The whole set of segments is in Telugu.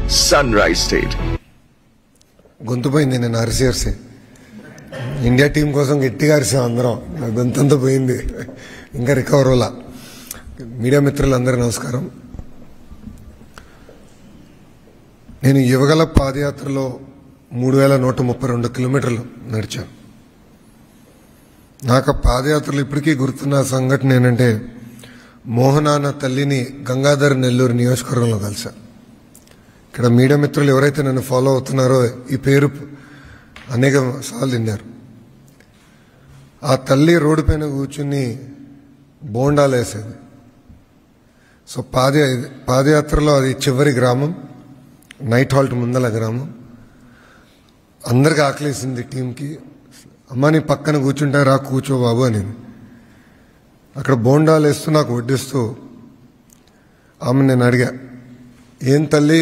Sunrise State. గొంతు పోయింది, నేను అరిసి ఇండియా టీం కోసం గట్టిగా అరిసాం అందరం. గొంతంతా పోయింది, ఇంకా రికవర్ అవ్వాల. మీడియా మిత్రులందరూ నమస్కారం. నేను యువగల పాదయాత్రలో 3132 కిలోమీటర్లు నడిచాను. నాకు పాదయాత్రలు ఇప్పటికీ గుర్తున్న సంఘటన ఏంటంటే, మోహనాన్న తల్లిని గంగాధర్ నెల్లూరు నియోజకవర్గంలో కలిసా. ఇక్కడ మీడియా మిత్రులు ఎవరైతే నన్ను ఫాలో అవుతున్నారో ఈ పేరు అనేక సార్లు విన్నారు. ఆ తల్లి రోడ్డు పైన కూర్చుని బోండాలు వేసేది. సో పాదయాత్రలో అది చివరి గ్రామం, నైట్ హాల్ట్ ముందల గ్రామం. అందరికి ఆకలేసింది టీంకి. అమ్మ నీ పక్కన కూర్చుంటా, రా కూర్చో బాబు అని. అక్కడ బోండాలు వేస్తూ నాకు వడ్డిస్తూ ఆమె నేను అడిగా, ఏం తల్లి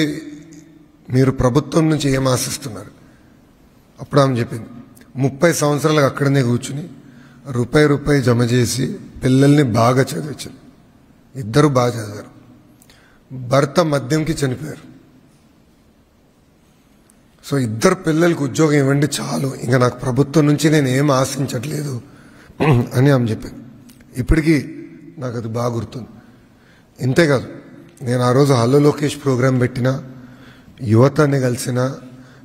మీరు ప్రభుత్వం నుంచి ఏం ఆశిస్తున్నారు? అప్పుడు ఆమె చెప్పింది, 30 సంవత్సరాలకు అక్కడనే కూర్చుని రూపాయి జమ చేసి పిల్లల్ని బాగా చదివించారు. ఇద్దరు బాగా చదివారు. భర్త మద్యంకి చనిపోయారు. సో ఇద్దరు పిల్లలకి ఉద్యోగం ఇవ్వండి చాలు, ఇంకా నాకు ప్రభుత్వం నుంచి నేను ఏం ఆశించట్లేదు అని ఆమె చెప్పింది. ఇప్పటికీ నాకు అది బాగా గుర్తుంది. ఇంతేకాదు, నేను ఆ రోజు హలో లోకేష్ ప్రోగ్రాం పెట్టినా, యువతని కలిసినా,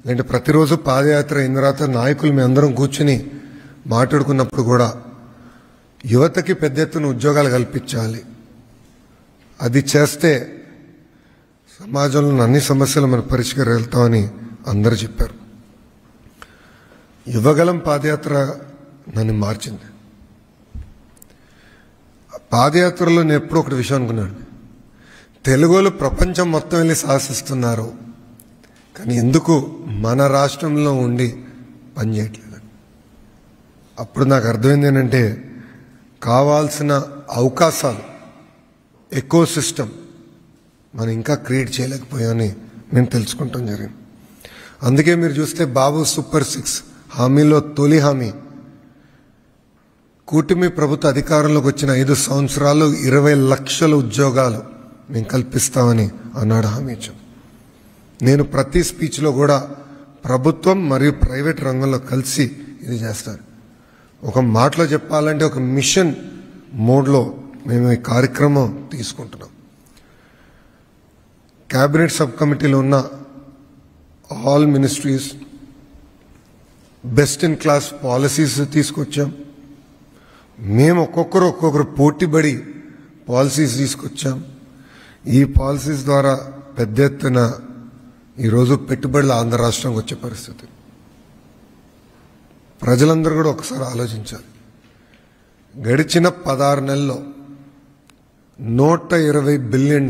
లేదంటే ప్రతిరోజు పాదయాత్ర అయిన తర్వాత నాయకులు మేము అందరం కూర్చుని మాట్లాడుకున్నప్పుడు కూడా యువతకి పెద్ద ఎత్తున ఉద్యోగాలు కల్పించాలి, అది చేస్తే సమాజంలో అన్ని సమస్యలు మనం పరిష్కరిస్తామని అందరూ చెప్పారు. యువగలం పాదయాత్ర నన్ను మార్చింది. పాదయాత్రలో నేను ఎప్పుడూ ఒకటి విషయం అనుకున్నాను, తెలుగులో ప్రపంచం మొత్తం వెళ్ళి శాసిస్తున్నారు, కానీ ఎందుకు మన రాష్ట్రంలో ఉండి పనిచేయట్లేదు? అప్పుడు నాకు అర్థమైంది ఏంటంటే, కావాల్సిన అవకాశాలు, ఎకో సిస్టమ్ మనం ఇంకా క్రియేట్ చేయలేకపోయామని నేను తెలుసుకుంటాం జరిగింది. అందుకే మీరు చూస్తే బాబు సూపర్ 6 హామీలో తొలి హామీ, కూటమి ప్రభుత్వ అధికారంలోకి వచ్చిన 5 సంవత్సరాలు 20 లక్షల ఉద్యోగాలు మేము కల్పిస్తామని ఆనాడు హామీ ఇచ్చాం. నేను ప్రతి స్పీచ్లో కూడా ప్రభుత్వం మరియు ప్రైవేట్ రంగంలో కలిసి ఇది చేస్తారు. ఒక మాటలో చెప్పాలంటే ఒక మిషన్ మోడ్లో మేము ఈ కార్యక్రమం తీసుకుంటున్నాం. క్యాబినెట్ సబ్ కమిటీలో ఉన్న all ministries best in class policies తీసుకొచ్చాం. మేము ఒక్కొక్కరు పోటీపడి పాలసీస్ తీసుకొచ్చాం. ఈ పాలసీస్ ద్వారా పెద్ద ఎత్తున ఈరోజు పెట్టుబడులు ఆంధ్ర రాష్ట్రానికి వచ్చే పరిస్థితి. ప్రజలందరూ కూడా ఒకసారి ఆలోచించాలి. గడిచిన 16 నెలల్లో $120 బిలియన్,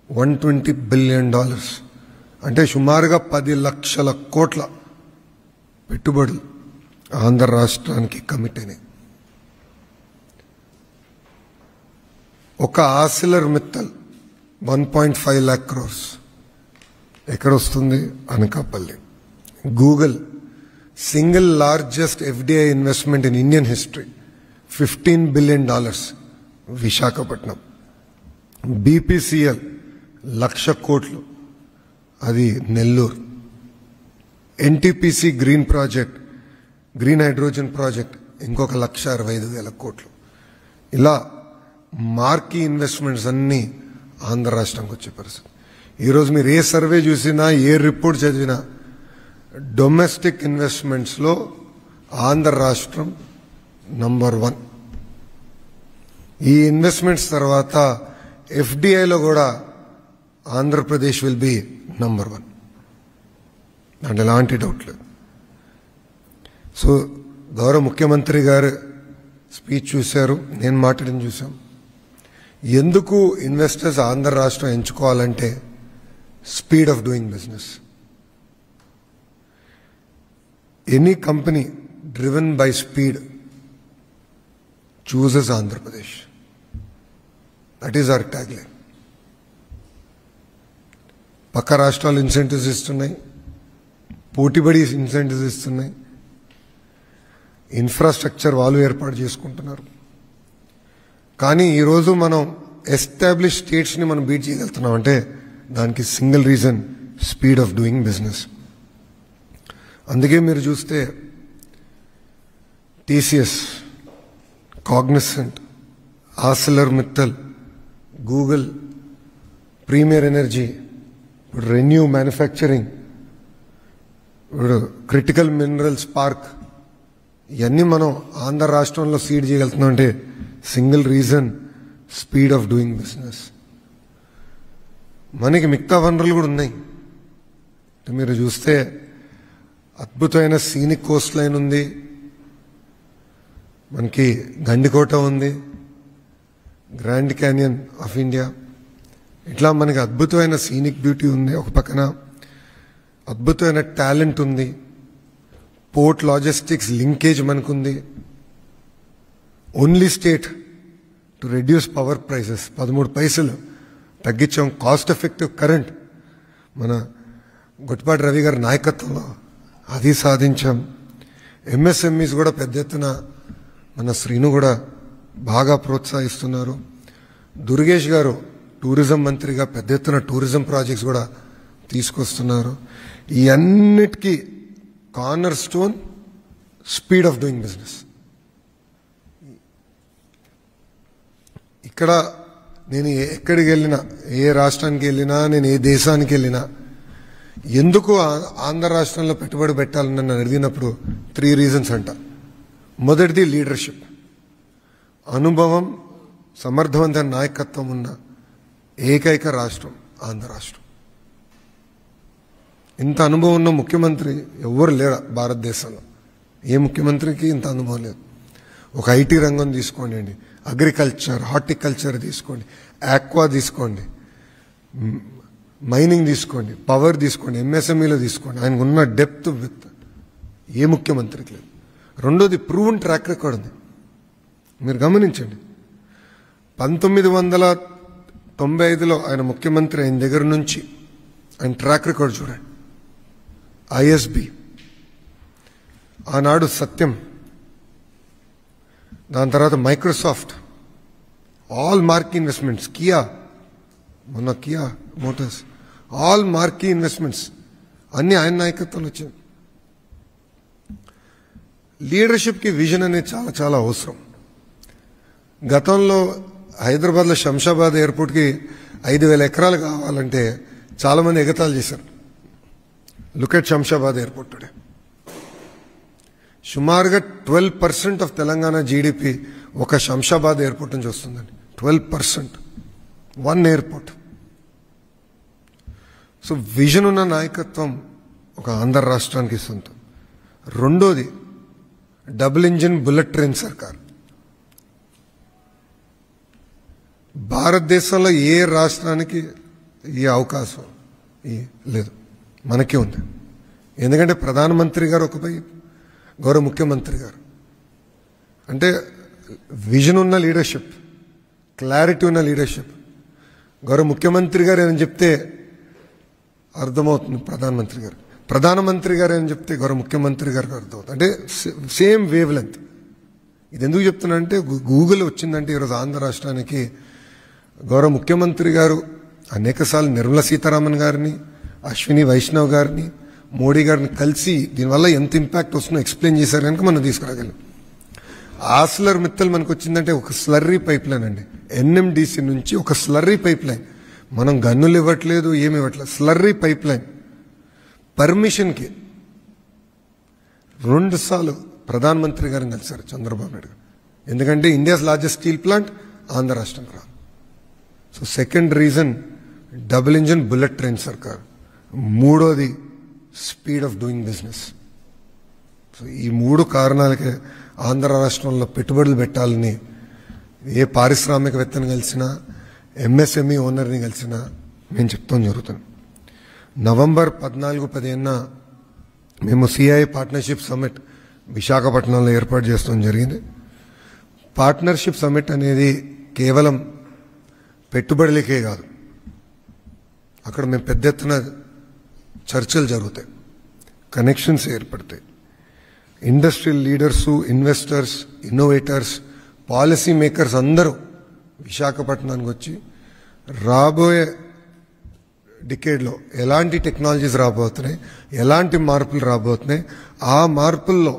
$120 బిలియన్ అంటే సుమారుగా 10 లక్షల కోట్ల పెట్టుబడులు ఆంధ్ర రాష్ట్రానికి కమిట్ అయినాయి. ఒక ఆసిలర్ మిత్తల్ 1.5 lakh crores ఎక్కడ వస్తుంది? Anakapalli. Google single largest FDI investment in Indian history, $15 billion, Visakhapatnam. BPCL 1,00,000 కోట్లు, అది Nellore. NTPC green project, green hydrogen project, ఇంకొక 1,65,000 కోట్లు. ఇలా మార్కీ ఇన్వెస్ట్మెంట్స్ అన్నీ ఆంధ్ర రాష్ట్రానికి వచ్చే పరిస్థితి. ఈరోజు మీరు ఏ సర్వే చూసినా, ఏ రిపోర్ట్ చదివినా, డొమెస్టిక్ ఇన్వెస్ట్మెంట్స్లో ఆంధ్ర రాష్ట్రం నంబర్ 1. ఈ ఇన్వెస్ట్మెంట్స్ తర్వాత FDIలో కూడా ఆంధ్రప్రదేశ్ విల్ బి నంబర్ 1, అంటే ఎలాంటి డౌట్ లేదు. సో గౌరవ ముఖ్యమంత్రి గారు స్పీచ్ చూశారు, నేను మాట్లాడిన చూసాం. ఎందుకు ఇన్వెస్టర్స్ ఆంధ్ర రాష్ట్రం ఎంచుకోవాలంటే speed of doing business. Any company driven by speed chooses Andhra Pradesh. That is our tag line. పక్క రాష్ట్రాలు ఇన్సెంటివ్స్ ఇస్తున్నాయి, పోటీపడి ఇన్సెంటివ్స్ ఇస్తున్నాయి, ఇన్ఫ్రాస్ట్రక్చర్ వాళ్ళు ఏర్పాటు చేసుకుంటున్నారు. కానీ ఈరోజు మనం ఎస్టాబ్లిష్ స్టేట్స్ని మనం బీట్ చేయగలుగుతున్నాం అంటే దానికి single reason speed of doing business. అందుకే మీరు చూస్తే TCS, Cognizant, Arcelor Mittal, Google, Premier Energy, ఇప్పుడు రెన్యూ మ్యానుఫ్యాక్చరింగ్, ఇప్పుడు క్రిటికల్ మినరల్స్ పార్క్, ఇవన్నీ మనం ఆంధ్ర రాష్ట్రంలో సీడ్ చేయగలుగుతున్నాం అంటే single reason speed of doing business. మనకి మిగతా వనరులు కూడా ఉన్నాయి. మీరు చూస్తే అద్భుతమైన సీనిక్ కోస్ట్ లైన్ ఉంది, మనకి గండికోట ఉంది, గ్రాండ్ క్యానియన్ ఆఫ్ ఇండియా, ఇట్లా మనకి అద్భుతమైన సీనిక్ బ్యూటీ ఉంది. ఒక పక్కన అద్భుతమైన టాలెంట్ ఉంది, పోర్ట్ లాజిస్టిక్స్ లింకేజ్ మనకుంది. Only state to reduce power prices 13 పైసలు తగ్గించాం. కాస్ట్ ఎఫెక్టివ్ కరెంట్ మన గొట్టిపాటి రవి గారి నాయకత్వంలో అది సాధించాం. ఎంఎస్ఎంఈస్ కూడా పెద్ద ఎత్తున మన శ్రీను కూడా బాగా ప్రోత్సహిస్తున్నారు. దుర్గేష్ గారు టూరిజం మంత్రిగా పెద్ద ఎత్తున టూరిజం ప్రాజెక్ట్స్ కూడా తీసుకొస్తున్నారు. ఈ అన్నిటికీ corner stone speed of doing business. ఇక్కడ నేను ఎక్కడికి వెళ్ళినా, ఏ రాష్ట్రానికి వెళ్ళినా, నేను ఏ దేశానికి వెళ్ళినా, ఎందుకు ఆంధ్ర రాష్ట్రంలో పెట్టుబడి పెట్టాలని నన్ను అడిగినప్పుడు 3 రీజన్స్ అంట. మొదటిది లీడర్షిప్, అనుభవం, సమర్థవంతమైన నాయకత్వం ఉన్న ఏకైక రాష్ట్రం ఆంధ్ర రాష్ట్రం. ఇంత అనుభవం ఉన్న ముఖ్యమంత్రి ఎవరు లేరు భారతదేశంలో. ఏ ముఖ్యమంత్రికి ఇంత అనుభవం లేదు. ఒక ఐటీ రంగం తీసుకోండి, అగ్రికల్చర్, హార్టికల్చర్ తీసుకోండి, ఆక్వా తీసుకోండి, మైనింగ్ తీసుకోండి, పవర్ తీసుకోండి, ఎంఎస్ఎంఈలో తీసుకోండి, ఆయనకు ఉన్న డెప్త్ విత్ ఏ ముఖ్యమంత్రికి లేదు. రెండోది ప్రూవన్ ట్రాక్ రికార్డ్ ఉంది. మీరు గమనించండి, 1995లో ఆయన ముఖ్యమంత్రి అయిన దగ్గర నుంచి ఆయన ట్రాక్ రికార్డ్ చూడండి. ఐఎస్బి, ఆనాడు సత్యం, దాని తర్వాత Microsoft, all marquee investments, Kia, మొన్న Kia Motors, all marquee investments అన్ని ఆయన నాయకత్వంలో వచ్చాయి. లీడర్షిప్కి విజన్ అనేది చాలా చాలా అవసరం. గతంలో హైదరాబాద్లో శంషాబాద్ ఎయిర్పోర్ట్కి 5,000 ఎకరాలు కావాలంటే చాలామంది ఎగతాళి చేశారు. Look at Shamshabad airport today. సుమారుగా 12% ఆఫ్ తెలంగాణ జీడిపి ఒక శంషాబాద్ ఎయిర్పోర్ట్ నుంచి వస్తుందండి. 12%, 1 ఎయిర్పోర్ట్. సో విజన్ ఉన్న నాయకత్వం ఒక ఆంధ్ర రాష్ట్రానికి సొంతం. రెండోది డబుల్ ఇంజిన్ బుల్లెట్ ట్రైన్ సర్కార్. భారతదేశంలో ఏ రాష్ట్రానికి ఈ అవకాశం లేదు, మనకే ఉంది. ఎందుకంటే ప్రధానమంత్రి గారు ఒకవైపు, గౌరవ ముఖ్యమంత్రి గారు అంటే విజన్ ఉన్న లీడర్షిప్, క్లారిటీ ఉన్న లీడర్షిప్. గౌరవ ముఖ్యమంత్రి గారు ఏమని చెప్తే అర్థమవుతుంది ప్రధానమంత్రి గారు, ప్రధానమంత్రి గారు ఏమని చెప్తే గౌరవ ముఖ్యమంత్రి గారికి అర్థమవుతుంది. అంటే సేమ్ వేవ్ లెంత్. ఇది ఎందుకు చెప్తున్నా అంటే గూగుల్ వచ్చిందంటే ఈరోజు ఆంధ్ర రాష్ట్రానికి గౌరవ ముఖ్యమంత్రి గారు అనేకసార్లు నిర్మలా సీతారామన్ గారిని, అశ్విని వైష్ణవ్ గారిని, మోడీ గారిని కలిసి దీనివల్ల ఎంత ఇంపాక్ట్ వస్తుందో ఎక్స్ప్లెయిన్ చేశారు కనుక మనం తీసుకురాగలం. ఆర్సెలర్ మిట్టల్ మనకు వచ్చిందంటే ఒక స్లర్రీ పైప్ లైన్ అండి. ఎన్ఎండిసి నుంచి ఒక స్లర్రీ పైప్ లైన్. మనం గన్నులు ఇవ్వట్లేదు, ఏమి ఇవ్వట్లేదు, స్లర్రీ పైప్ లైన్ పర్మిషన్కి 2 సార్లు ప్రధానమంత్రి గారిని కలిశారు చంద్రబాబు నాయుడు గారు. ఎందుకంటే India's largest steel plant Andhra రాష్ట్రంలో రాదు. So second reason double engine bullet train సర్కార్. మూడోది speed of doing business. So ఈ 3 కారణాలకే ఆంధ్ర రాష్ట్రంలో పెట్టుబడులు పెట్టాలని ఏ పారిశ్రామికవేత్తని కలిసినా, ఎంఎస్ఎంఈ ఓనర్ని కలిసినా మేము చెప్తాం జరుగుతుంది. నవంబర్ 14-15 మేము సిఐ పార్ట్నర్షిప్ సమ్మిట్ విశాఖపట్నంలో ఏర్పాటు చేస్తాం జరిగింది. పార్ట్నర్షిప్ సమ్మిట్ అనేది కేవలం పెట్టుబడులకే కాదు, అక్కడ మేము పెద్ద ఎత్తున చర్చలు జరుగుతాయి, కనెక్షన్స్ ఏర్పడతాయి. Industrial leaders, investors, innovators, policy makers అందరూ విశాఖపట్నానికి వచ్చి రాబోయే డికేడ్లో ఎలాంటి టెక్నాలజీస్ రాబోతున్నాయి, ఎలాంటి మార్పులు రాబోతున్నాయి, ఆ మార్పుల్లో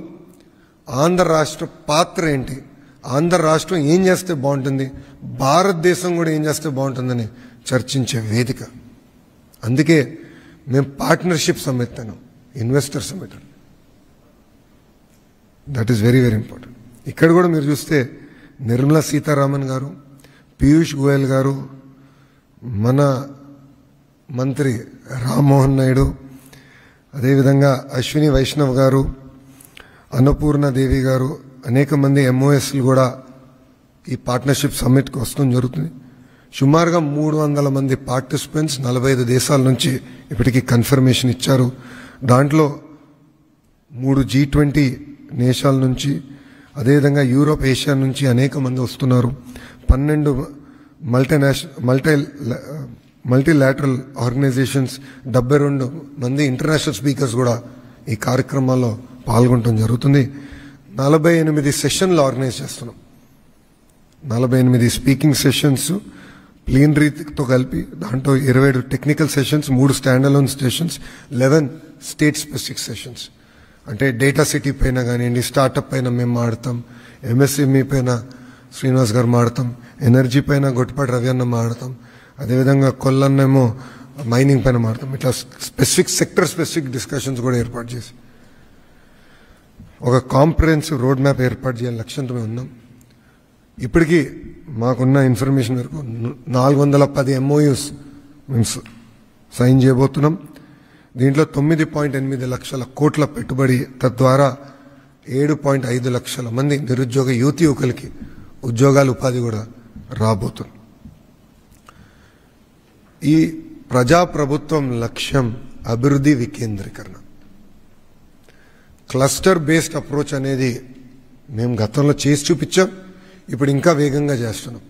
ఆంధ్ర రాష్ట్ర పాత్ర ఏంటి, ఆంధ్ర రాష్ట్రం ఏం చేస్తే బాగుంటుంది, భారతదేశం కూడా ఏం చేస్తే బాగుంటుందని చర్చించే వేదిక. అందుకే మేము partnership summit Anu, investor summit. That is very very important. ఇక్కడ కూడా మీరు చూస్తే నిర్మలా సీతారామన్ గారు, పీయూష్ గోయల్ గారు, మన మంత్రి రామ్మోహన్ నాయుడు, అదేవిధంగా అశ్విని వైష్ణవ్ గారు, అన్నపూర్ణ దేవి గారు, అనేక మంది ఎంఓఎస్లు కూడా ఈ పార్ట్నర్షిప్ సమ్మిట్కి వస్తూ జరుగుతుంది. సుమారుగా 300 మంది పార్టిసిపెంట్స్ 45 దేశాల నుంచి ఇప్పటికీ కన్ఫర్మేషన్ ఇచ్చారు. దాంట్లో 3 G20 దేశాల నుంచి, అదేవిధంగా యూరోప్, ఏషియా నుంచి అనేక మంది వస్తున్నారు. 12 మల్టీలాటరల్ ఆర్గనైజేషన్స్, 72 మంది ఇంటర్నేషనల్ స్పీకర్స్ కూడా ఈ కార్యక్రమాల్లో పాల్గొనడం జరుగుతుంది. 48 సెషన్లు ఆర్గనైజ్ చేస్తున్నాం. 48 స్పీకింగ్ సెషన్స్ ప్లీనరీతో కలిపి, దాంట్లో 27 technical sessions, 3 standalone sessions, 11 state specific sessions. అంటే డేటా సిటీ పైన కానివ్వండి, స్టార్టప్ పైన మేము మాడతాం, ఎంఎస్ఎంఈ పైన శ్రీనివాస్ గారు మాడతాం, ఎనర్జీ పైన గొట్టిపాటి రవి అన్న మాడతాం, అదేవిధంగా కొల్లన్నేమో మైనింగ్ పైన మాడతాం. ఇట్లా స్పెసిఫిక్ సెక్టర్ స్పెసిఫిక్ డిస్కషన్స్ కూడా ఏర్పాటు చేసి ఒక కాంప్రహెన్సివ్ రోడ్ మ్యాప్ ఏర్పాటు చేయాలని లక్ష్యంతో మేము ఉన్నాం. ఇప్పటికీ మాకున్న ఇన్ఫర్మేషన్ వరకు 410 MOUs మేము సైన్ చేయబోతున్నాం. దీంట్లో 9.8 లక్షల కోట్ల పెట్టుబడి, తద్వారా 7.5 లక్షల మంది నిరుద్యోగ యువకులకి ఉద్యోగాలు, ఉపాధి కూడా రాబోతుంది. ఈ ప్రజాప్రభుత్వం లక్ష్యం అభివృద్ధి వికేంద్రీకరణ. క్లస్టర్ బేస్డ్ అప్రోచ్ అనేది మేము గతంలో చేసి చూపించాం, ఇప్పుడు ఇంకా వేగంగా చేస్తున్నాం.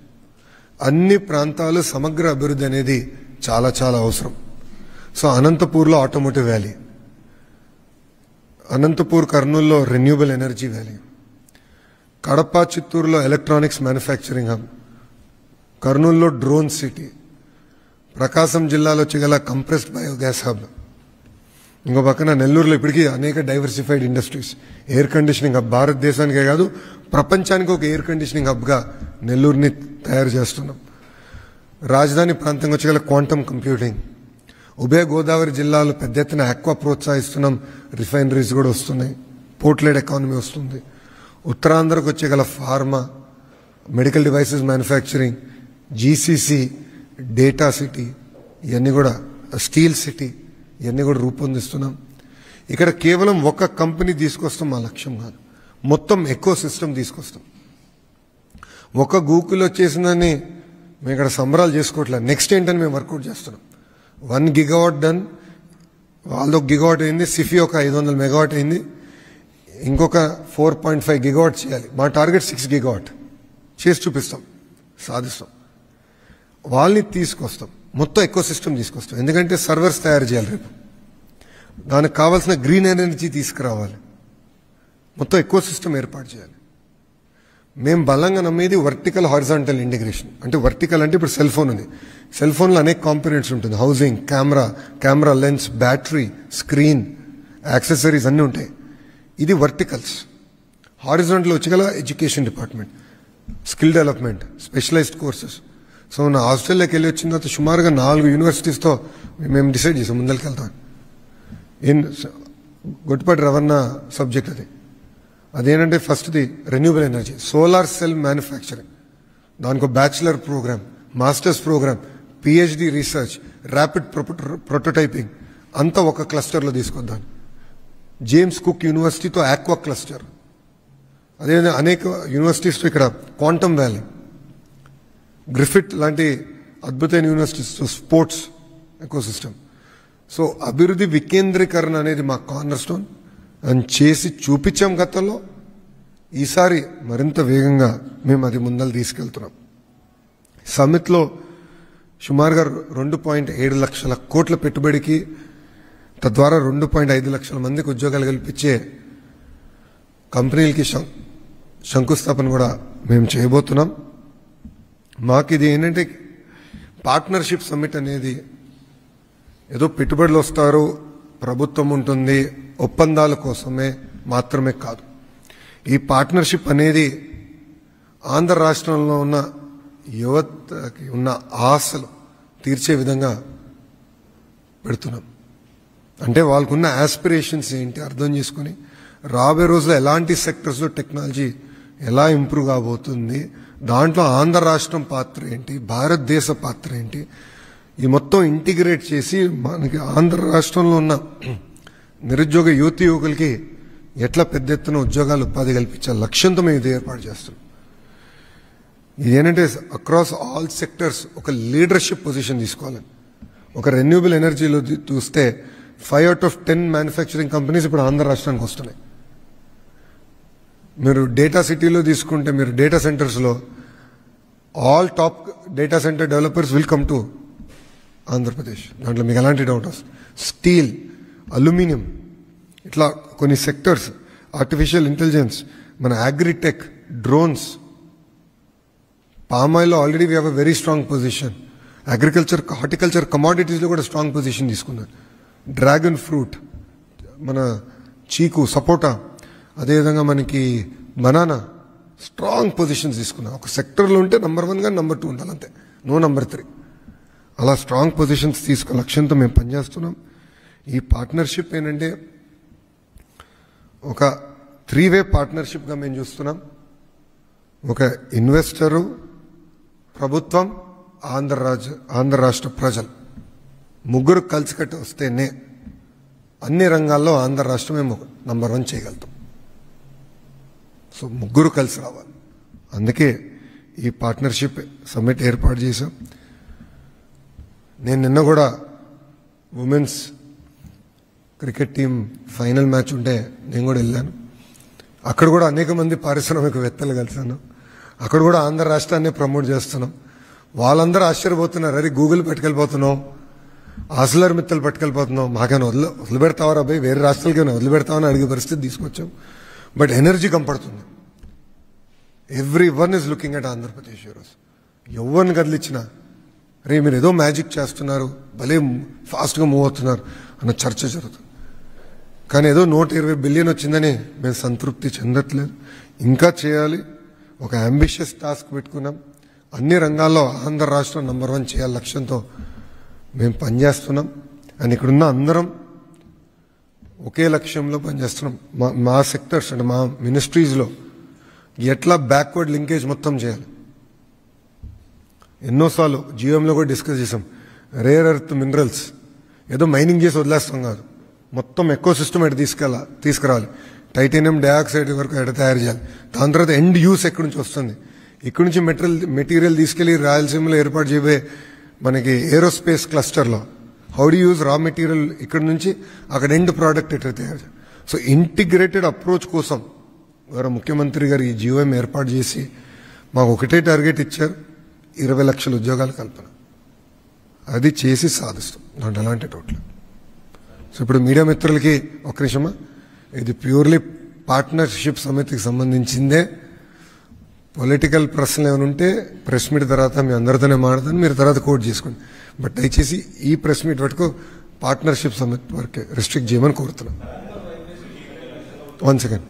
అన్ని ప్రాంతాలు సమగ్ర అభివృద్ధి అనేది చాలా చాలా అవసరం. సో అనంతపూర్లో ఆటోమోటివ్ వ్యాలీ, అనంతపూర్ కర్నూలులో రెన్యూబుల్ ఎనర్జీ వ్యాలీ, కడప చిత్తూరులో ఎలక్ట్రానిక్స్ మ్యానుఫ్యాక్చరింగ్ హబ్, కర్నూలులో డ్రోన్ సిటీ, ప్రకాశం జిల్లాలో చిగల కంప్రెస్డ్ బయోగ్యాస్ హబ్, ఇంకో పక్కన నెల్లూరులో ఇప్పటికీ అనేక diversified industries, air conditioning hub. భారతదేశానికే కాదు ప్రపంచానికి ఒక ఎయిర్ కండిషనింగ్ హబ్గా నెల్లూరుని తయారు చేస్తున్నాం. రాజధాని ప్రాంతంగా వచ్చి గల క్వాంటమ్ కంప్యూటింగ్, ఉభయ గోదావరి జిల్లాలో పెద్ద ఎత్తున ఆక్వా ప్రోత్సహిస్తున్నాం, రిఫైనరీస్ కూడా వస్తున్నాయి, పోర్ట్లెడ్ ఎకానమీ వస్తుంది. ఉత్తరాంధ్రకు వచ్చే గల pharma, medical devices manufacturing, GCC, data city, ఇవన్నీ కూడా స్టీల్ సిటీ, ఇవన్నీ కూడా రూపొందిస్తున్నాం. ఇక్కడ కేవలం ఒక కంపెనీ తీసుకొస్తాం మా లక్ష్యం కాదు, మొత్తం ఎకో సిస్టమ్ తీసుకొస్తాం. ఒక గూగుల్ వచ్చేసిందని మేము ఇక్కడ సంబరాలు చేసుకోవట్లేదు. నెక్స్ట్ ఏంటని మేము వర్కౌట్ చేస్తున్నాం. 1 GW డన్, వాళ్ళతో 1 GW అయింది, సిఫీ ఒక 500 మెగావాట్ అయింది, ఇంకొక 4.5 GW చేయాలి. మా టార్గెట్ 6 GW చేసి చూపిస్తాం, సాధిస్తాం. వాళ్ళని తీసుకొస్తాం, మొత్తం ఎకో సిస్టమ్ తీసుకొస్తాం. ఎందుకంటే సర్వర్స్ తయారు చేయాలి, రేపు దానికి కావాల్సిన గ్రీన్ ఎనర్జీ తీసుకురావాలి, మొత్తం ఎకో సిస్టమ్ ఏర్పాటు చేయాలి. మేము బలంగా నమ్మేది వర్టికల్ హారిజాంటల్ ఇంటిగ్రేషన్. అంటే వర్టికల్ అంటే ఇప్పుడు సెల్ ఫోన్ ఉంది, సెల్ ఫోన్లో అనేక కాంపోనెంట్స్ ఉంటుంది, housing, camera lens, battery, screen, accessories అన్నీ ఉంటాయి. ఇది వర్టికల్స్. హారిజాంటల్ వచ్చగల education department, skill development, specialised courses. So నా ఆస్ట్రేలియాకి వెళ్ళి వచ్చిన తర్వాత సుమారుగా 4 యూనివర్సిటీస్తో మేము డిసైడ్ చేసాం ముందరికి వెళ్తాం. గొట్టిపాటి రవణ సబ్జెక్ట్ అది. అదేంటంటే ఫస్ట్ది renewable energy, solar cell manufacturing, దానికి bachelor programme, masters programme, PhD research, rapid prototyping అంతా ఒక క్లస్టర్లో తీసుకొద్దాం. జేమ్స్ కుక్ యూనివర్సిటీతో ఆక్వా క్లస్టర్, అదేవిధంగా అనేక యూనివర్సిటీస్తో ఇక్కడ క్వాంటమ్ వ్యాలీ, గ్రిఫిట్ లాంటి అద్భుతమైన యూనివర్సిటీస్తో స్పోర్ట్స్ ఎకోసిస్టమ్. సో అభివృద్ధి వికేంద్రీకరణ అనేది మా కార్నర్ స్టోన్ అని చేసి చూపించాం గతంలో. ఈసారి మరింత వేగంగా మేము అది ముందలు తీసుకెళ్తున్నాం. సమ్మిట్లో సుమారుగా 2.7 లక్షల కోట్ల పెట్టుబడికి, తద్వారా 2.5 లక్షల మందికి ఉద్యోగాలు కల్పించే కంపెనీలకి శంకుస్థాపన కూడా మేము చేయబోతున్నాం. మాకు ఇది ఏంటంటే పార్ట్నర్షిప్ సమ్మిట్ అనేది ఏదో పెట్టుబడులు వస్తారు, ప్రభుత్వం ఉంటుంది, ఒప్పందాల కోసమే మాత్రమే కాదు. ఈ పార్ట్నర్షిప్ అనేది ఆంధ్ర రాష్ట్రంలో ఉన్న యువతకి ఉన్న ఆశలు తీర్చే విధంగా పెడుతున్నాం. అంటే వాళ్ళకున్న ఆస్పిరేషన్స్ ఏంటి అర్థం చేసుకుని రాబోయే రోజుల్లో ఎలాంటి సెక్టర్స్లో టెక్నాలజీ ఎలా ఇంప్రూవ్ కాబోతుంది, దాంట్లో ఆంధ్ర రాష్ట్రం పాత్ర ఏంటి, భారతదేశ పాత్ర ఏంటి, ఈ మొత్తం ఇంటిగ్రేట్ చేసి మనకి ఆంధ్ర రాష్ట్రంలో ఉన్న నిరుద్యోగ యువకులకి ఎట్లా పెద్ద ఎత్తున ఉద్యోగాలు ఉపాధి కల్పించాలి లక్ష్యంతో మేము ఇది ఏర్పాటు చేస్తున్నాం. ఇదేంటంటే అక్రాస్ ఆల్ సెక్టర్స్ ఒక లీడర్షిప్ పొజిషన్ తీసుకోవాలని. ఒక రెన్యూబుల్ ఎనర్జీలో చూస్తే 5 out of 10 మ్యానుఫ్యాక్చరింగ్ కంపెనీస్ ఇప్పుడు ఆంధ్ర రాష్ట్రానికి వస్తున్నాయి. మీరు డేటా సిటీలో తీసుకుంటే మీరు డేటా సెంటర్స్లో all top data center developers will come to Andhra Pradesh. దాంట్లో మీకు ఎలాంటి డౌట్ వస్తుంది. స్టీల్, అల్యూమినియం, ఇట్లా కొన్ని సెక్టర్స్, ఆర్టిఫిషియల్ ఇంటెలిజెన్స్, మన అగ్రిటెక్, డ్రోన్స్, పామ్ ఆయిల్లో already we have a very strong position. Agriculture, horticulture, కమాడిటీస్లో కూడా స్ట్రాంగ్ పొజిషన్ తీసుకున్నారు. డ్రాగన్ ఫ్రూట్, మన చీకు, సపోటా, అదేవిధంగా మనకి బనానా, స్ట్రాంగ్ పొజిషన్స్ తీసుకున్నాం. ఒక సెక్టర్లో ఉంటే నెంబర్ 1 కానీ నెంబర్ 2 ఉండాలి, అంతే, నో నెంబర్ 3. అలా స్ట్రాంగ్ పొజిషన్స్ తీసుకునే లక్ష్యంతో మేము పనిచేస్తున్నాం. ఈ పార్ట్నర్షిప్ ఏంటంటే ఒక 3-వే పార్ట్నర్షిప్గా మేము చూస్తున్నాం. ఒక ఇన్వెస్టరు, ప్రభుత్వం, ఆంధ్ర రాష్ట్ర ప్రజలు ముగ్గురు కలిసికట్టి వస్తేనే అన్ని రంగాల్లో ఆంధ్ర రాష్ట్రమే నెంబర్ 1 చేయగలుగుతాం. సో ముగ్గురు కలిసి రావాలి. అందుకే ఈ పార్ట్నర్షిప్ సమ్మిట్ ఏర్పాటు చేశాం. నేను నిన్న కూడా women's cricket team final match ఉంటే నేను కూడా వెళ్ళాను. అక్కడ కూడా అనేక మంది పారిశ్రామికవేత్తలు కలిశాను. అక్కడ కూడా ఆంధ్ర రాష్ట్రాన్ని ప్రమోట్ చేస్తున్నాం. వాళ్ళందరూ ఆశ్చర్యపోతున్నారు, అరే గూగుల్ పట్టుకెళ్ళిపోతున్నాం, ఆస్లర్ మిత్తలు పట్టుకెళ్ళిపోతున్నాం, మాకైనా వదిలిపెడతావా రాబాయ్, వేరే రాష్ట్రాలకైనా వదిలిపెడతామని అడిగే పరిస్థితి తీసుకొచ్చాం. బట్ ఎనర్జీ కంపడుతుంది. Everyone is looking at Andhra Pradesh ఈరోజు. ఎవరిని కదిలిచ్చినా రే మీరు ఏదో మ్యాజిక్ చేస్తున్నారు, భలే ఫాస్ట్గా మూవ్ అవుతున్నారు అన్న చర్చ జరుగుతుంది. కానీ ఏదో 120 బిలియన్ వచ్చిందని మేము సంతృప్తి చెందట్లేదు, ఇంకా చేయాలి. ఒక అంబిషియస్ టాస్క్ పెట్టుకున్నాం. అన్ని రంగాల్లో ఆంధ్ర రాష్ట్రం నెంబర్ 1 చేయాలి లక్ష్యంతో మేము పనిచేస్తున్నాం. అండ్ ఇక్కడున్న అందరం ఒకే లక్ష్యంలో పనిచేస్తున్నాం. మా సెక్టర్స్ అంటే మా మినిస్ట్రీస్లో ఎట్లా బ్యాక్వర్డ్ లింకేజ్ మొత్తం చేయాలి. ఎన్నోసార్లు జీఎంలో కూడా డిస్కస్ చేసాం. రేర్ ఎర్త్ మినరల్స్ ఏదో మైనింగ్ చేసి వదిలేస్తాం కాదు, మొత్తం ఎకో సిస్టమ్ ఎటు తీసుకురావాలి. టైటానియం డయాక్సైడ్ వరకు ఎట తయారు చేయాలి. దాని తర్వాత ఎండ్ యూస్ ఎక్కడి నుంచి వస్తుంది, ఇక్కడి నుంచి మెటీరియల్ తీసుకెళ్లి రాయలసీమలో ఏర్పాటు చేయబోయే మనకి ఏరోస్పేస్ క్లస్టర్లో how do use raw material ఇక్కడ నుంచి అక్కడ ఎండ్ ప్రోడక్ట్ ఎట్లా తయారు చేయాలి. సో ఇంటిగ్రేటెడ్ అప్రోచ్ కోసం గౌరవ ముఖ్యమంత్రి గారు ఈ జీవోఎం ఏర్పాటు చేసి మాకు ఒకటే టార్గెట్ ఇచ్చారు, 20 లక్షల ఉద్యోగాల కల్పన. అది చేసి సాధిస్తాం, దాంట్లో ఎలాంటి డౌట్ లేదు. సో ఇప్పుడు మీడియా మిత్రులకి ఒక నిమిషమా, ఇది ప్యూర్లీ పార్ట్నర్షిప్ సమితికి సంబంధించిందే. పొలిటికల్ ప్రశ్నలు ఏమైనా ఉంటే ప్రెస్ మీట్ తర్వాత మీ అందరితోనే మాట్లాడతాను, మీరు తర్వాత కోట్ చేసుకోండి. బట్ దయచేసి ఈ ప్రెస్ మీట్ వరకు పార్ట్నర్షిప్ సమితి వరకే రిస్ట్రిక్ట్ చేయమని కోరుతున్నాను. 1 సెకండ్.